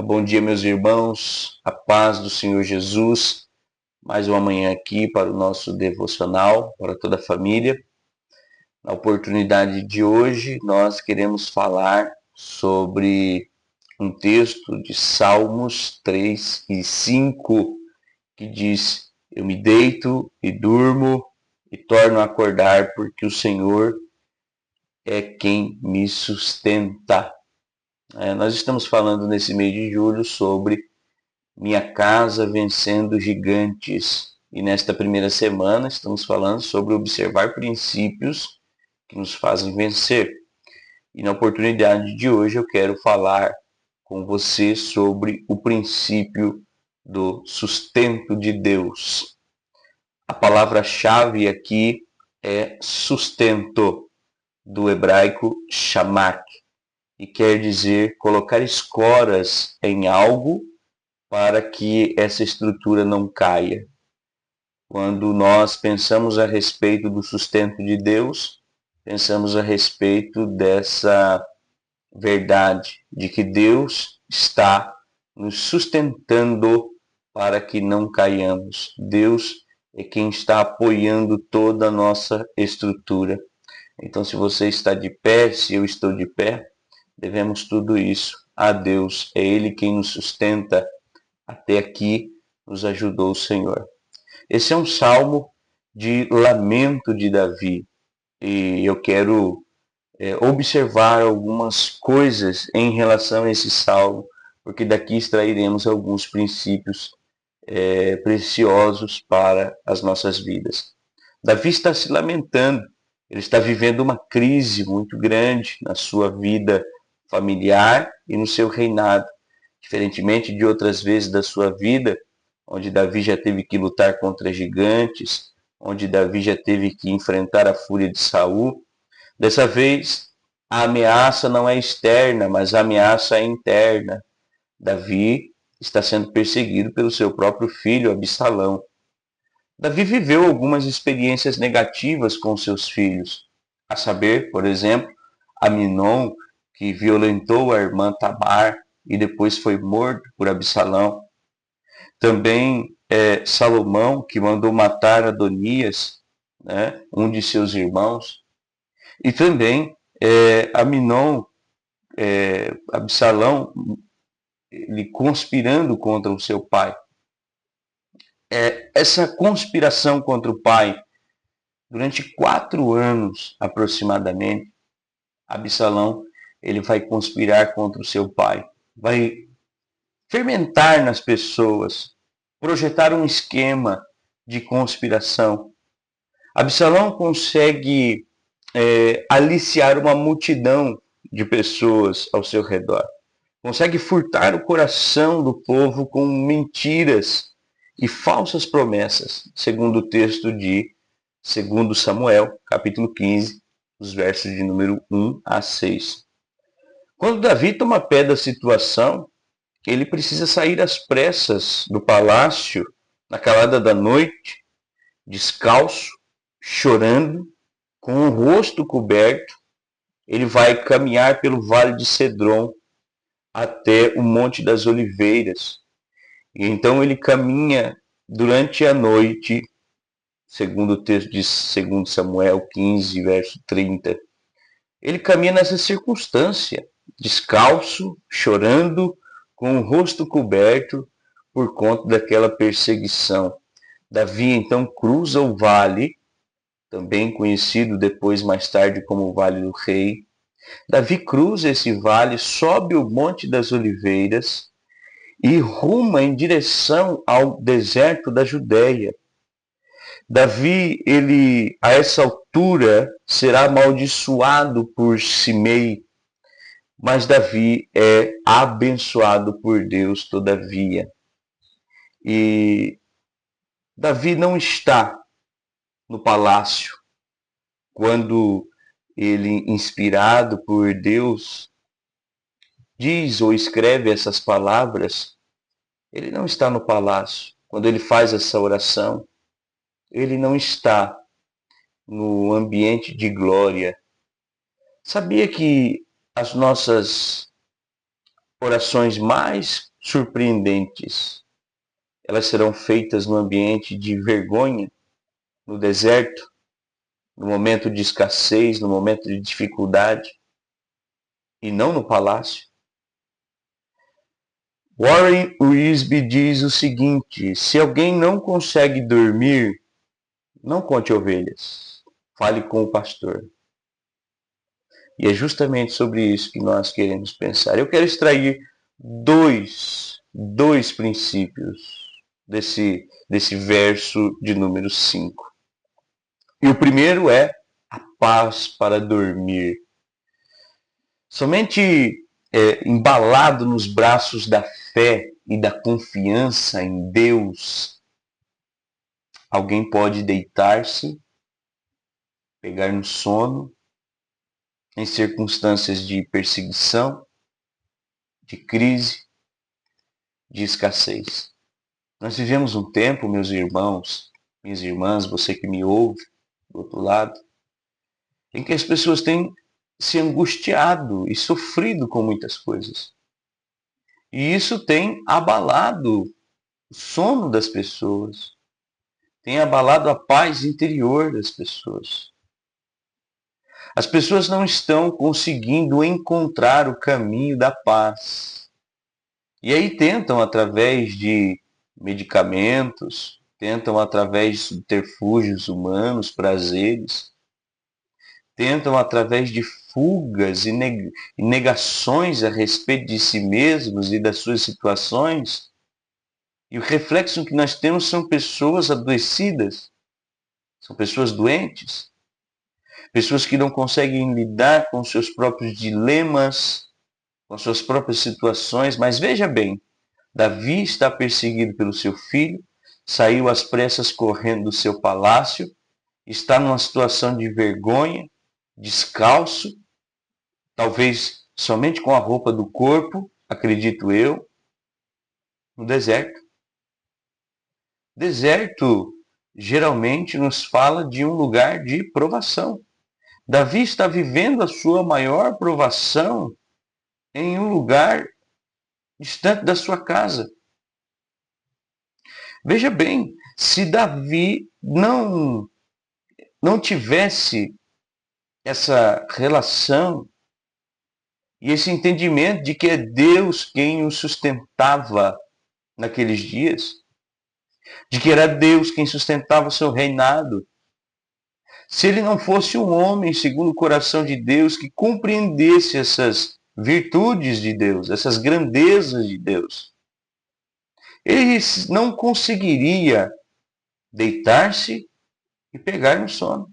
Bom dia, meus irmãos, a paz do Senhor Jesus. Mais uma manhã aqui para o nosso devocional, para toda a família. Na oportunidade de hoje, nós queremos falar sobre um texto de Salmos 3 e 5, que diz: Eu me deito e durmo e torno a acordar, porque o Senhor é quem me sustenta. Nós estamos falando nesse mês de julho sobre Minha Casa Vencendo Gigantes. E nesta primeira semana estamos falando sobre observar princípios que nos fazem vencer. E na oportunidade de hoje eu quero falar com você sobre o princípio do sustento de Deus. A palavra-chave aqui é sustento, do hebraico shamak, e quer dizer colocar escoras em algo para que essa estrutura não caia. Quando nós pensamos a respeito do sustento de Deus, pensamos a respeito dessa verdade de que Deus está nos sustentando para que não caiamos. Deus é quem está apoiando toda a nossa estrutura. Então, se você está de pé, se eu estou de pé, devemos tudo isso a Deus. É Ele quem nos sustenta. Até aqui nos ajudou o Senhor. Esse é um salmo de lamento de Davi. E eu quero observar algumas coisas em relação a esse salmo, porque daqui extrairemos alguns princípios preciosos para as nossas vidas. Davi está se lamentando. Ele está vivendo uma crise muito grande na sua vida familiar e no seu reinado. Diferentemente de outras vezes da sua vida, onde Davi já teve que lutar contra gigantes, onde Davi já teve que enfrentar a fúria de Saul, dessa vez a ameaça não é externa, mas a ameaça é interna. Davi está sendo perseguido pelo seu próprio filho, Absalão. Davi viveu algumas experiências negativas com seus filhos, a saber, por exemplo, Aminon, que violentou a irmã Tamar e depois foi morto por Absalão. Também Salomão, que mandou matar Adonias, né, um de seus irmãos. E também Aminon, Absalão, ele conspirando contra o seu pai. Essa conspiração contra o pai, durante 4 anos aproximadamente, Absalão ele vai conspirar contra o seu pai, vai fermentar nas pessoas, projetar um esquema de conspiração. Absalão consegue aliciar uma multidão de pessoas ao seu redor. Consegue furtar o coração do povo com mentiras e falsas promessas, segundo o texto de 2 Samuel, capítulo 15, os versos de número 1 a 6. Quando Davi toma pé da situação, ele precisa sair às pressas do palácio, na calada da noite, descalço, chorando, com o rosto coberto. Ele vai caminhar pelo vale de Cedron até o Monte das Oliveiras. E então ele caminha durante a noite, segundo o texto de 2 Samuel 15, verso 30. Ele caminha nessa circunstância, descalço, chorando, com o rosto coberto por conta daquela perseguição. Davi então cruza o vale, também conhecido depois mais tarde como o Vale do Rei. Davi cruza esse vale, sobe o Monte das Oliveiras e ruma em direção ao deserto da Judéia. Davi, ele a essa altura será amaldiçoado por Simei, mas Davi é abençoado por Deus todavia. E Davi não está no palácio quando ele, inspirado por Deus, diz ou escreve essas palavras. Ele não está no palácio. Quando ele faz essa oração, ele não está no ambiente de glória. Sabia que as nossas orações mais surpreendentes, elas serão feitas no ambiente de vergonha, no deserto, no momento de escassez, no momento de dificuldade, e não no palácio. Warren Wiersbe diz o seguinte: se alguém não consegue dormir, não conte ovelhas, fale com o pastor. E é justamente sobre isso que nós queremos pensar. Eu quero extrair dois princípios desse verso de número 5. E o primeiro é a paz para dormir. Somente embalado nos braços da fé e da confiança em Deus, alguém pode deitar-se, pegar no sono, em circunstâncias de perseguição, de crise, de escassez. Nós vivemos um tempo, meus irmãos, minhas irmãs, você que me ouve do outro lado, em que as pessoas têm se angustiado e sofrido com muitas coisas. E isso tem abalado o sono das pessoas, tem abalado a paz interior das pessoas. As pessoas não estão conseguindo encontrar o caminho da paz. E aí tentam, através de medicamentos, tentam através de subterfúgios humanos, prazeres, tentam através de fugas e negações a respeito de si mesmos e das suas situações. E o reflexo que nós temos são pessoas adoecidas, são pessoas doentes, pessoas que não conseguem lidar com seus próprios dilemas, com suas próprias situações. Mas veja bem, Davi está perseguido pelo seu filho, saiu às pressas correndo do seu palácio, está numa situação de vergonha, descalço, talvez somente com a roupa do corpo, acredito eu, no deserto. Deserto geralmente nos fala de um lugar de provação. Davi está vivendo a sua maior provação em um lugar distante da sua casa. Veja bem, se Davi não tivesse essa relação e esse entendimento de que é Deus quem o sustentava naqueles dias, de que era Deus quem sustentava o seu reinado, se ele não fosse um homem segundo o coração de Deus que compreendesse essas virtudes de Deus, essas grandezas de Deus, ele não conseguiria deitar-se e pegar no sono,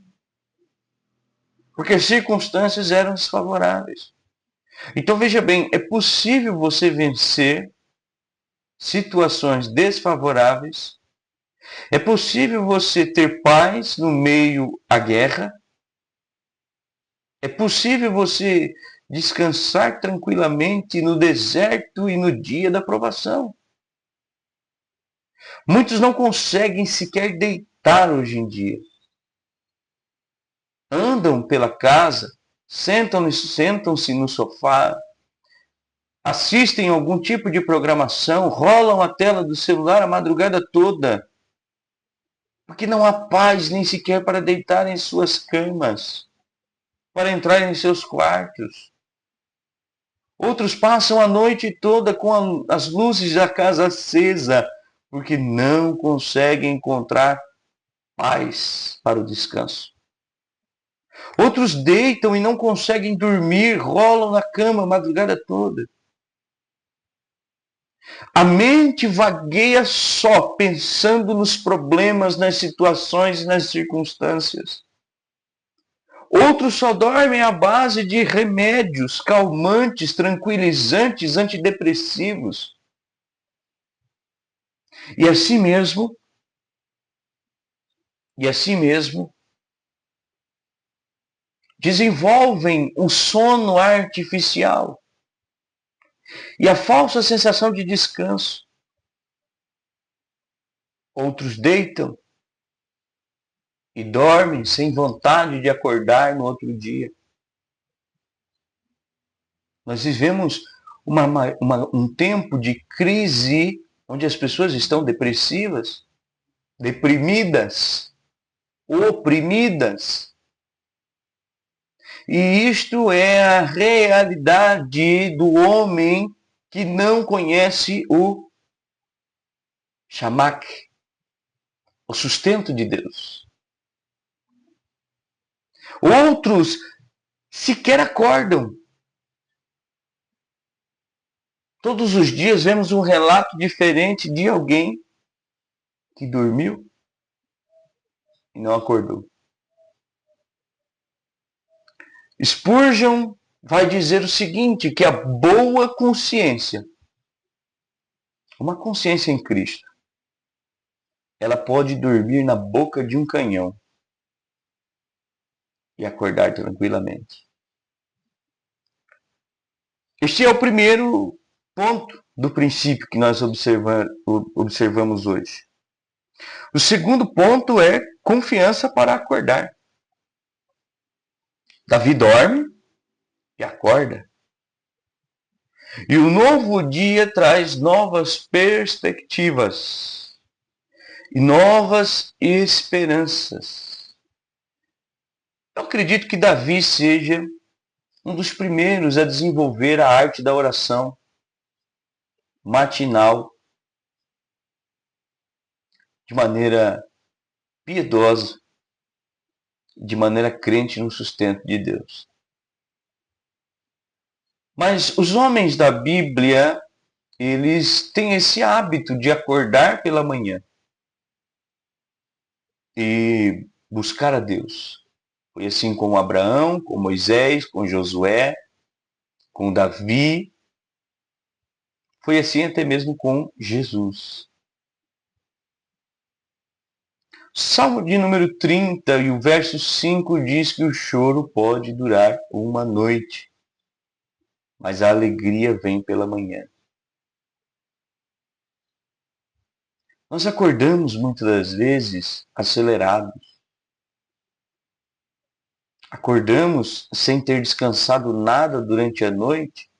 porque as circunstâncias eram desfavoráveis. Então veja bem, é possível você vencer situações desfavoráveis, é possível você ter paz no meio à guerra, é possível você descansar tranquilamente no deserto e no dia da provação. Muitos não conseguem sequer deitar hoje em dia. Andam pela casa, sentam-se no sofá, assistem a algum tipo de programação, rolam a tela do celular a madrugada toda, porque não há paz nem sequer para deitar em suas camas, para entrar em seus quartos. Outros passam a noite toda com as luzes da casa acesa, porque não conseguem encontrar paz para o descanso. Outros deitam e não conseguem dormir, rolam na cama a madrugada toda. A mente vagueia só pensando nos problemas, nas situações e nas circunstâncias. Outros só dormem à base de remédios calmantes, tranquilizantes, antidepressivos. E assim mesmo, desenvolvem um sono artificial e a falsa sensação de descanso. Outros deitam e dormem sem vontade de acordar no outro dia. Nós vivemos um tempo de crise onde as pessoas estão depressivas, deprimidas, oprimidas. E isto é a realidade do homem que não conhece o Shamak, o sustento de Deus. Outros sequer acordam. Todos os dias vemos um relato diferente de alguém que dormiu e não acordou. Spurgeon vai dizer o seguinte, que a boa consciência, uma consciência em Cristo, ela pode dormir na boca de um canhão e acordar tranquilamente. Este é o primeiro ponto do princípio que nós observamos hoje. O segundo ponto é confiança para acordar. Davi dorme e acorda. E o novo dia traz novas perspectivas e novas esperanças. Eu acredito que Davi seja um dos primeiros a desenvolver a arte da oração matinal de maneira piedosa, de maneira crente no sustento de Deus. Mas os homens da Bíblia, eles têm esse hábito de acordar pela manhã e buscar a Deus. Foi assim com Abraão, com Moisés, com Josué, com Davi. Foi assim até mesmo com Jesus. Salmo de número 30 e o verso 5 diz que o choro pode durar uma noite, mas a alegria vem pela manhã. Nós acordamos muitas das vezes acelerados. Acordamos sem ter descansado nada durante a noite,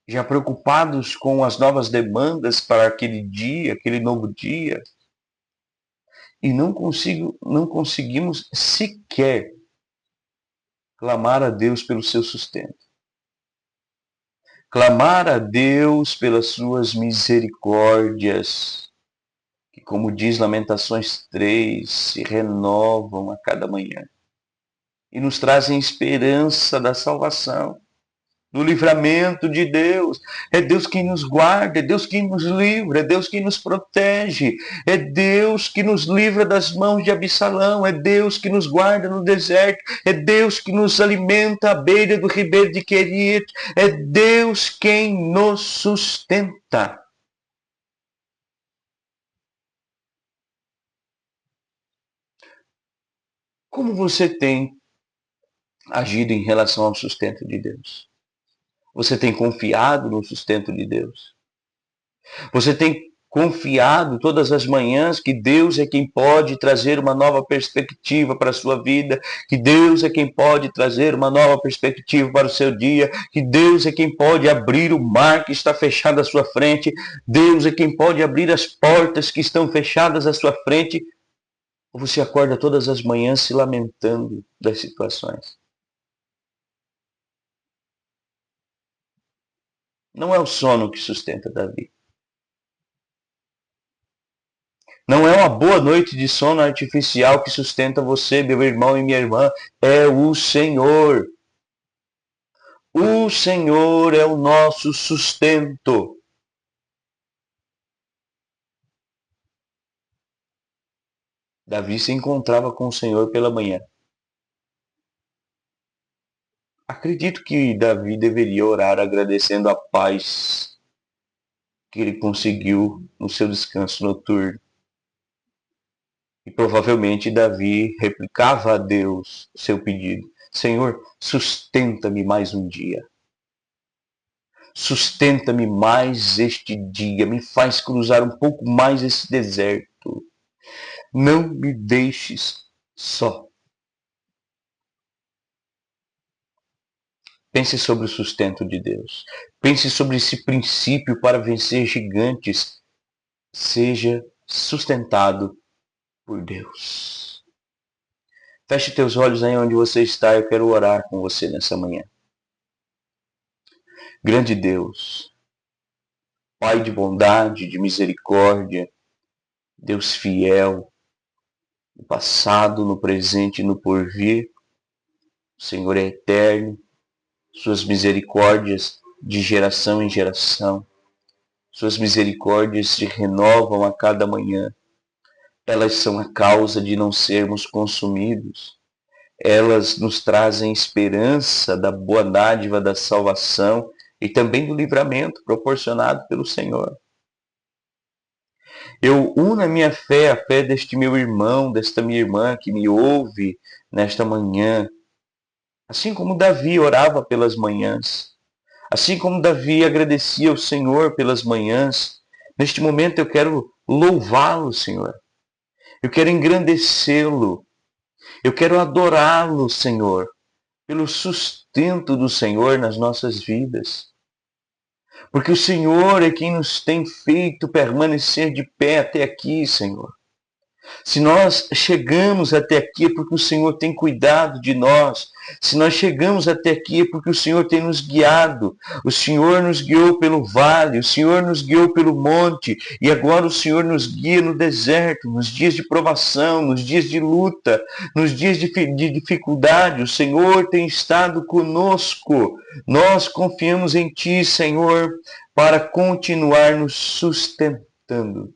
já preocupados com as novas demandas para aquele dia, aquele novo dia. E não conseguimos sequer clamar a Deus pelo seu sustento. Clamar a Deus pelas suas misericórdias, que, como diz Lamentações 3, se renovam a cada manhã e nos trazem esperança da salvação, do livramento de Deus. É Deus quem nos guarda, é Deus quem nos livra, é Deus quem nos protege, é Deus que nos livra das mãos de Absalão, é Deus que nos guarda no deserto, é Deus que nos alimenta à beira do ribeiro de Queriate, é Deus quem nos sustenta. Como você tem agido em relação ao sustento de Deus? Você tem confiado no sustento de Deus? Você tem confiado todas as manhãs que Deus é quem pode trazer uma nova perspectiva para a sua vida, que Deus é quem pode trazer uma nova perspectiva para o seu dia, que Deus é quem pode abrir o mar que está fechado à sua frente, Deus é quem pode abrir as portas que estão fechadas à sua frente? Ou você acorda todas as manhãs se lamentando das situações? Não é o sono que sustenta Davi. Não é uma boa noite de sono artificial que sustenta você, meu irmão e minha irmã. É o Senhor. O Senhor é o nosso sustento. Davi se encontrava com o Senhor pela manhã. Acredito que Davi deveria orar agradecendo a paz que ele conseguiu no seu descanso noturno. E provavelmente Davi replicava a Deus seu pedido: Senhor, sustenta-me mais um dia. Sustenta-me mais este dia. Me faz cruzar um pouco mais esse deserto. Não me deixes só. Pense sobre o sustento de Deus. Pense sobre esse princípio para vencer gigantes. Seja sustentado por Deus. Feche teus olhos aí onde você está. Eu quero orar com você nessa manhã. Grande Deus, Pai de bondade, de misericórdia, Deus fiel, no passado, no presente e no porvir, o Senhor é eterno, suas misericórdias de geração em geração, suas misericórdias se renovam a cada manhã. Elas são a causa de não sermos consumidos. Elas nos trazem esperança da boa dádiva da salvação e também do livramento proporcionado pelo Senhor. Eu uno a minha fé, a fé deste meu irmão, desta minha irmã que me ouve nesta manhã. Assim como Davi orava pelas manhãs, assim como Davi agradecia ao Senhor pelas manhãs, neste momento eu quero louvá-lo, Senhor. Eu quero engrandecê-lo. Eu quero adorá-lo, Senhor, pelo sustento do Senhor nas nossas vidas. Porque o Senhor é quem nos tem feito permanecer de pé até aqui, Senhor. Se nós chegamos até aqui é porque o Senhor tem cuidado de nós. Se nós chegamos até aqui é porque o Senhor tem nos guiado. O Senhor nos guiou pelo vale, o Senhor nos guiou pelo monte, e agora o Senhor nos guia no deserto, nos dias de provação, nos dias de luta, nos dias de dificuldade. O Senhor tem estado conosco. Nós confiamos em Ti, Senhor, para continuar nos sustentando.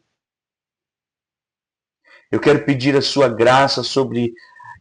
Eu quero pedir a sua graça sobre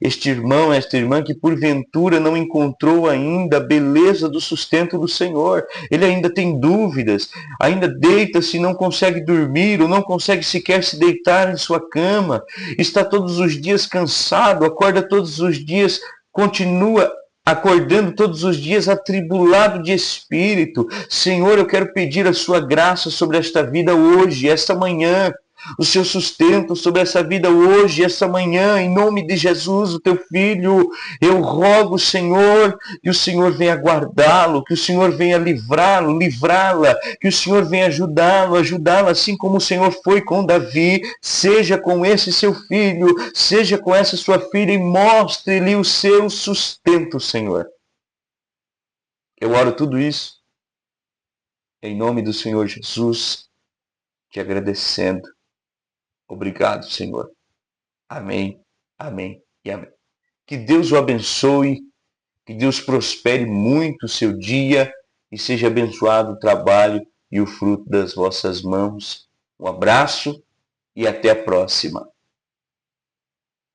este irmão, esta irmã que porventura não encontrou ainda a beleza do sustento do Senhor. Ele ainda tem dúvidas, ainda deita-se e não consegue dormir, ou não consegue sequer se deitar em sua cama. Está todos os dias cansado, acorda todos os dias, continua acordando todos os dias atribulado de espírito. Senhor, eu quero pedir a sua graça sobre esta vida hoje, esta manhã. O seu sustento sobre essa vida hoje, essa manhã, em nome de Jesus, o teu filho. Eu rogo, Senhor, que o Senhor venha guardá-lo, que o Senhor venha livrá-lo, livrá-la, que o Senhor venha ajudá-lo, ajudá-la, assim como o Senhor foi com Davi. Seja com esse seu filho, seja com essa sua filha e mostre-lhe o seu sustento, Senhor. Eu oro tudo isso em nome do Senhor Jesus, te agradecendo. Obrigado, Senhor. Amém, amém e amém. Que Deus o abençoe, que Deus prospere muito o seu dia e seja abençoado o trabalho e o fruto das vossas mãos. Um abraço e até a próxima.